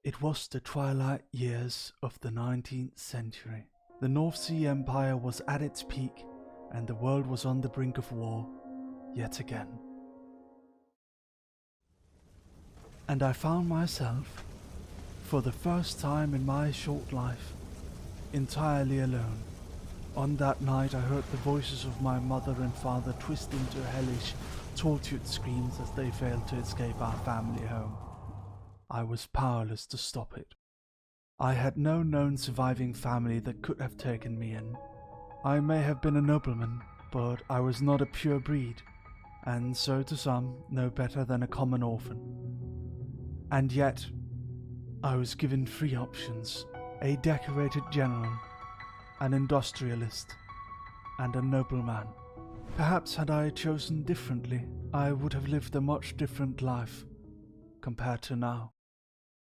It was the twilight years of the 19th century. The North Sea Empire was at its peak, and the world was on the brink of war, yet again. And I found myself, for the first time in my short life, entirely alone. On that night I heard the voices of my mother and father twist into hellish, tortured screams as they failed to escape our family home. I was powerless to stop it. I had no known surviving family that could have taken me in. I may have been a nobleman, but I was not a pure breed, and so to some, no better than a common orphan. And yet, I was given three options: a decorated general, an industrialist, and a nobleman. Perhaps had I chosen differently, I would have lived a much different life compared to now.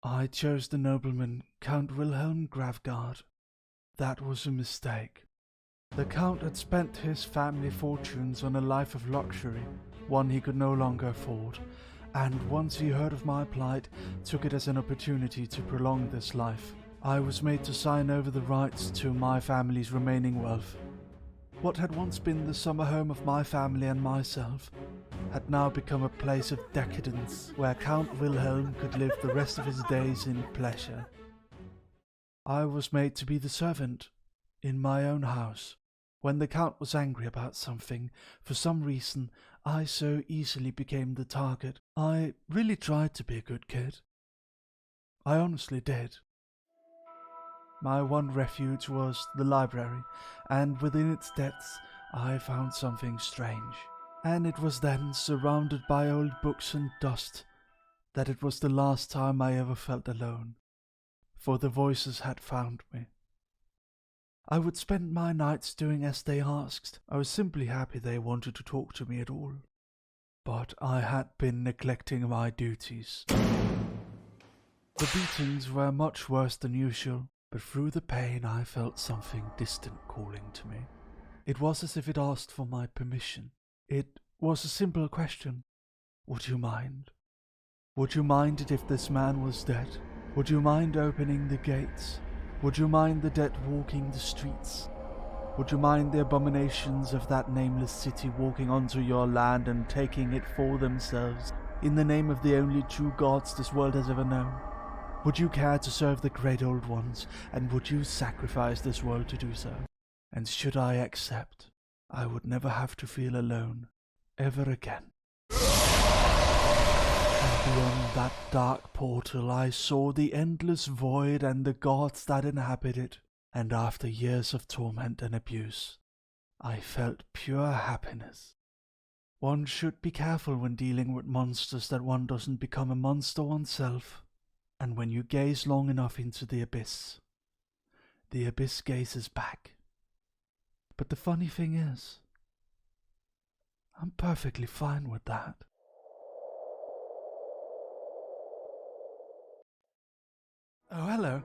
I chose the nobleman, Count Wilhelm Gravgard. That was a mistake. The Count had spent his family fortunes on a life of luxury, one he could no longer afford, and once he heard of my plight, took it as an opportunity to prolong this life. I was made to sign over the rights to my family's remaining wealth. What had once been the summer home of my family and myself had now become a place of decadence where Count Wilhelm could live the rest of his days in pleasure. I was made to be the servant in my own house. When the Count was angry about something, for some reason, I so easily became the target. I really tried to be a good kid. I honestly did. My one refuge was the library, and within its depths I found something strange. And it was then, surrounded by old books and dust, that it was the last time I ever felt alone, for the voices had found me. I would spend my nights doing as they asked. I was simply happy they wanted to talk to me at all. But I had been neglecting my duties. The beatings were much worse than usual, but through the pain I felt something distant calling to me. It was as if it asked for my permission. It was a simple question. Would you mind? Would you mind it if this man was dead? Would you mind opening the gates? Would you mind the dead walking the streets? Would you mind the abominations of that nameless city walking onto your land and taking it for themselves in the name of the only true gods this world has ever known? Would you care to serve the great old ones, and would you sacrifice this world to do so? And should I accept, I would never have to feel alone, ever again. And beyond that dark portal I saw the endless void and the gods that inhabit it, and after years of torment and abuse, I felt pure happiness. One should be careful when dealing with monsters that one doesn't become a monster oneself. And when you gaze long enough into the abyss gazes back. But the funny thing is, I'm perfectly fine with that. Oh, hello.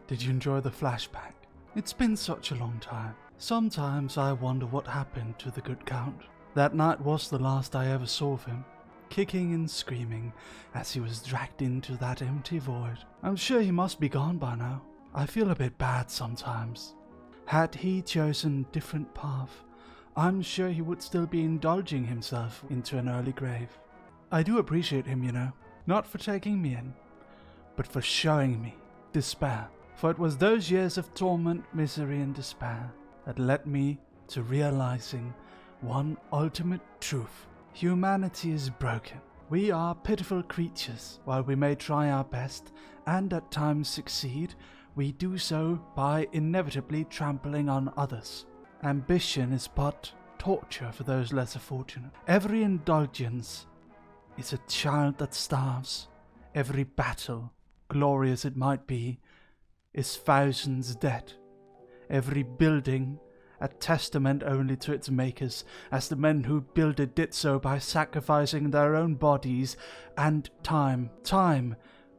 Did you enjoy the flashback? It's been such a long time. Sometimes I wonder what happened to the good Count. That night was the last I ever saw of him, kicking and screaming as he was dragged into that empty void. I'm sure he must be gone by now. I feel a bit bad sometimes. Had he chosen a different path, I'm sure he would still be indulging himself into an early grave. I do appreciate him, you know, not for taking me in, but for showing me despair. For it was those years of torment, misery, and despair that led me to realizing one ultimate truth. Humanity is broken. We are pitiful creatures. While we may try our best and at times succeed, we do so by inevitably trampling on others. Ambition is but torture for those lesser fortunate. Every indulgence is a child that starves. Every battle, glorious it might be, is thousands dead. Every building, a testament only to its makers, as the men who built it did so by sacrificing their own bodies and time,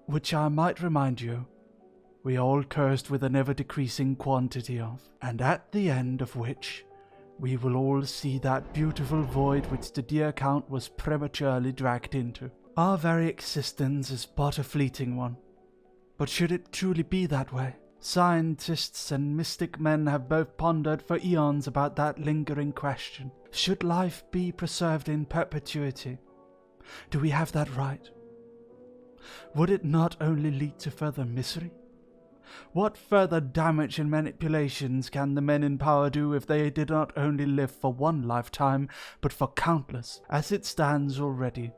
which I might remind you, we all cursed with an ever-decreasing quantity of, and at the end of which we will all see that beautiful void which the dear Count was prematurely dragged into. Our very existence is but a fleeting one. But should it truly be that way? Scientists and mystic men have both pondered for eons about that lingering question. Should life be preserved in perpetuity? Do we have that right? Would it not only lead to further misery? What further damage and manipulations can the men in power do if they did not only live for one lifetime, but for countless, as it stands already?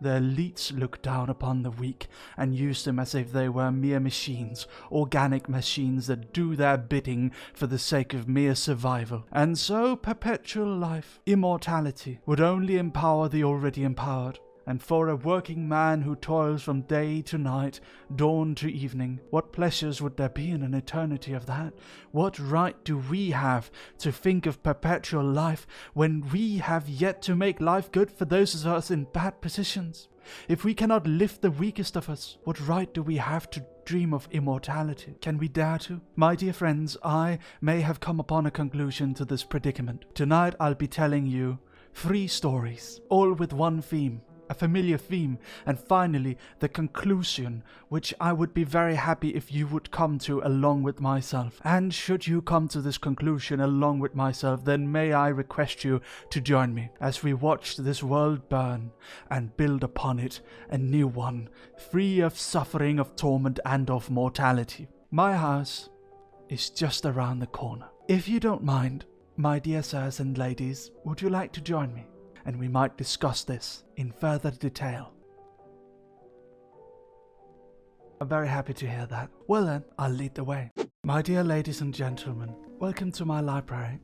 The elites look down upon the weak and use them as if they were mere machines, organic machines that do their bidding for the sake of mere survival. And so perpetual life, immortality, would only empower the already empowered. And for a working man who toils from day to night, dawn to evening, what pleasures would there be in an eternity of that? What right do we have to think of perpetual life when we have yet to make life good for those of us in bad positions? If we cannot lift the weakest of us, what right do we have to dream of immortality? Can we dare to? My dear friends, I may have come upon a conclusion to this predicament. Tonight I'll be telling you 3 stories, all with one theme. A familiar theme, and finally the conclusion, which I would be very happy if you would come to along with myself. And should you come to this conclusion along with myself, then may I request you to join me as we watch this world burn and build upon it a new one, free of suffering, of torment, and of mortality. My house is just around the corner. If you don't mind, my dear sirs and ladies, would you like to join me? And we might discuss this in further detail. I'm very happy to hear that. Well then, I'll lead the way. My dear ladies and gentlemen, welcome to my library.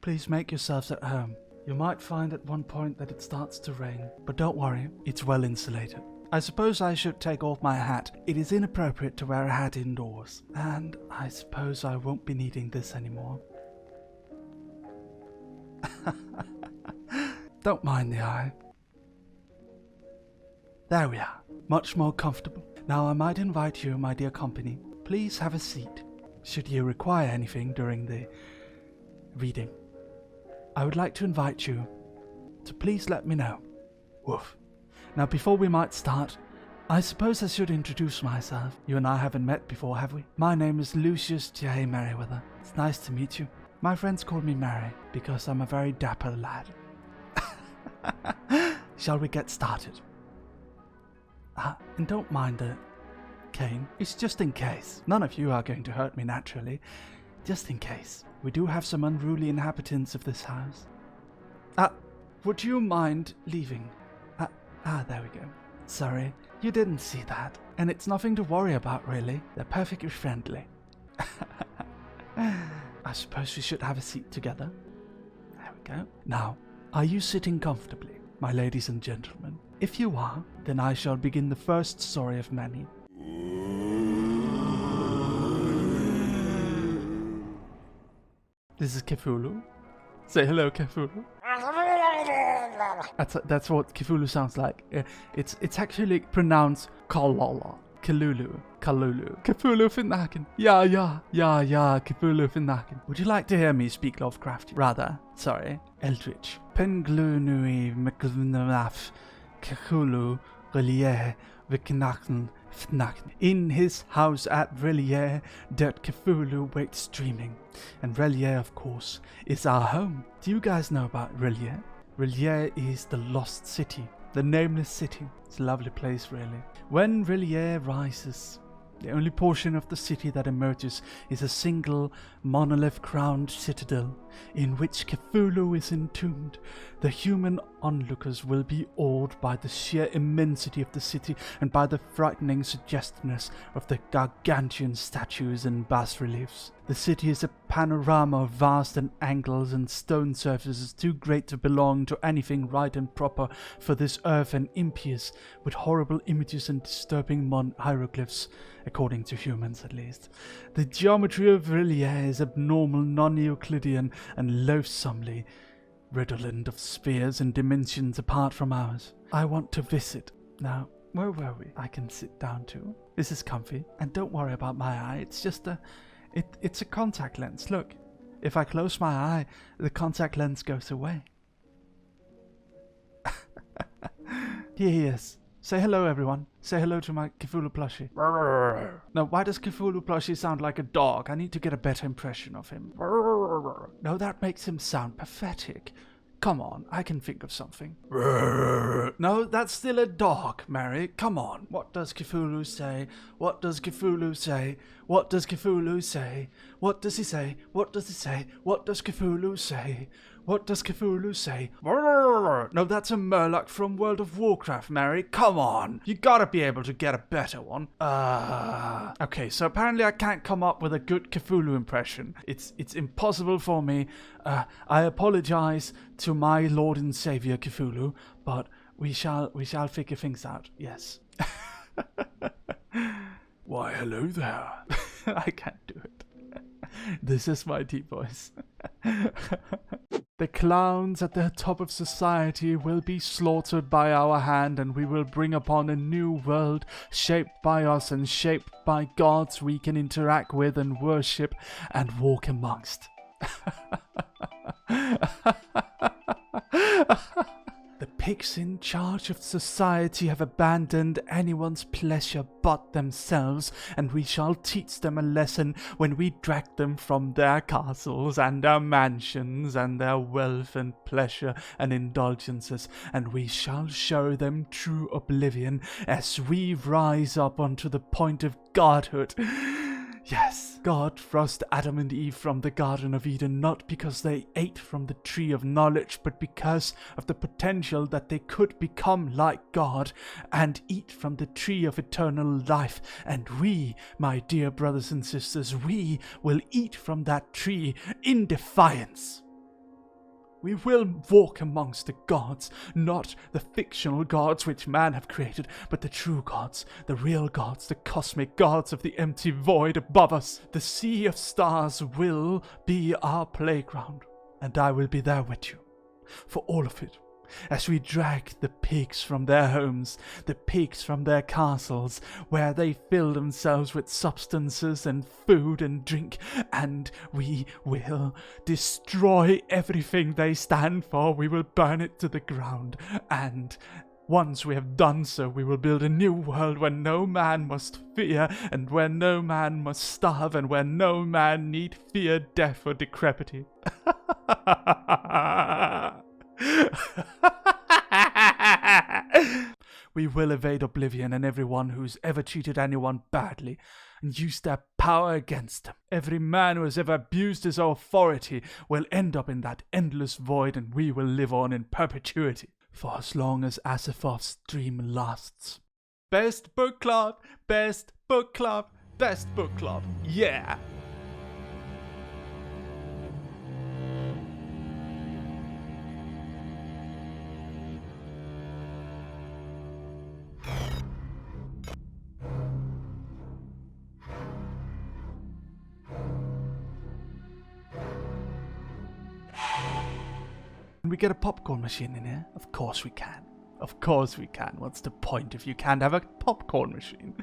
Please make yourselves at home. You might find at one point that it starts to rain, but don't worry, it's well insulated. I suppose I should take off my hat. It is inappropriate to wear a hat indoors, and I suppose I won't be needing this anymore. Don't mind the eye. There we are, much more comfortable. Now I might invite you, my dear company, please have a seat. Should you require anything during the reading, I would like to invite you to please let me know. Woof. Now before we might start, I suppose I should introduce myself. You and I haven't met before, have we? My name is Lucius J. Merriweather. It's nice to meet you. My friends call me Mary because I'm a very dapper lad. Shall we get started? And don't mind the cane. It's just in case. None of you are going to hurt me naturally. Just in case. We do have some unruly inhabitants of this house. Would you mind leaving? There we go. Sorry, you didn't see that. And it's nothing to worry about, really. They're perfectly friendly. I suppose we should have a seat together. There we go. Now, are you sitting comfortably, my ladies and gentlemen? If you are, then I shall begin the first story of many. This is Cthulhu. Say hello, Cthulhu. That's what Cthulhu sounds like. It's actually pronounced Kalala. Kalulu. Cthulhu Finnaken. Yeah, Cthulhu Finnaken. Would you like to hear me speak Lovecraft? Rather, sorry, Eldritch. Penglunui Mclnaf Cthulhu Relier Viknaken Fnaken. In his house at Relier, that Cthulhu waits dreaming. And Relier, of course, is our home. Do you guys know about Relier? Relier is the lost city. The nameless city. It's a lovely place, really. When Relier rises, the only portion of the city that emerges is a single monolith-crowned citadel in which Cthulhu is entombed. The human onlookers will be awed by the sheer immensity of the city and by the frightening suggestiveness of the gargantuan statues and bas-reliefs. The city is a panorama of vast angles and stone surfaces too great to belong to anything right and proper for this earth, and impious with horrible images and disturbing hieroglyphs, according to humans at least. The geometry of Relier is abnormal, non-Euclidean, and loathsomely redolent of spheres and dimensions apart from ours. I want to visit. Now, where were we? I can sit down too. This is comfy, and don't worry about my eye. It's just it's a contact lens. Look, if I close my eye, the contact lens goes away. Here he is. Say hello, everyone. Say hello to my Cthulhu plushie. No, why does Cthulhu plushie sound like a dog? I need to get a better impression of him. No, that makes him sound pathetic. Come on, I can think of something. No, that's still a dog, Mary. Come on. What does Cthulhu say? What does Cthulhu say? What does Cthulhu say? What does he say? What does he say? What does Cthulhu say? What does Cthulhu say? No, that's a Murloc from World of Warcraft, Mary. Come on. You gotta be able to get a better one. Okay, so apparently I can't come up with a good Cthulhu impression. It's impossible for me. I apologize to my Lord and Savior Cthulhu, but we shall figure things out. Yes. Why, hello there. I can't do it. This is my deep voice. The clowns at the top of society will be slaughtered by our hand, and we will bring upon a new world shaped by us and shaped by gods we can interact with and worship and walk amongst. The pigs in charge of society have abandoned anyone's pleasure but themselves, and we shall teach them a lesson when we drag them from their castles and their mansions and their wealth and pleasure and indulgences, and we shall show them true oblivion as we rise up onto the point of godhood. Yes, God thrust Adam and Eve from the Garden of Eden not because they ate from the tree of knowledge, but because of the potential that they could become like God and eat from the tree of eternal life. And we, my dear brothers and sisters, we will eat from that tree in defiance. We will walk amongst the gods, not the fictional gods which man have created, but the true gods, the real gods, the cosmic gods of the empty void above us. The sea of stars will be our playground, and I will be there with you, for all of it. As we drag the pigs from their homes, the pigs from their castles, where they fill themselves with substances and food and drink, and we will destroy everything they stand for. We will burn it to the ground, and once we have done so, we will build a new world where no man must fear, and where no man must starve, and where no man need fear death or decrepity. We will evade oblivion and everyone who's ever treated anyone badly and use their power against them. Every man who has ever abused his authority will end up in that endless void, and we will live on in perpetuity for as long as Asathoth's dream lasts. Best book club, best book club, best book club. Yeah! Can we get a popcorn machine in here? Of course we can. Of course we can. What's the point if you can't have a popcorn machine?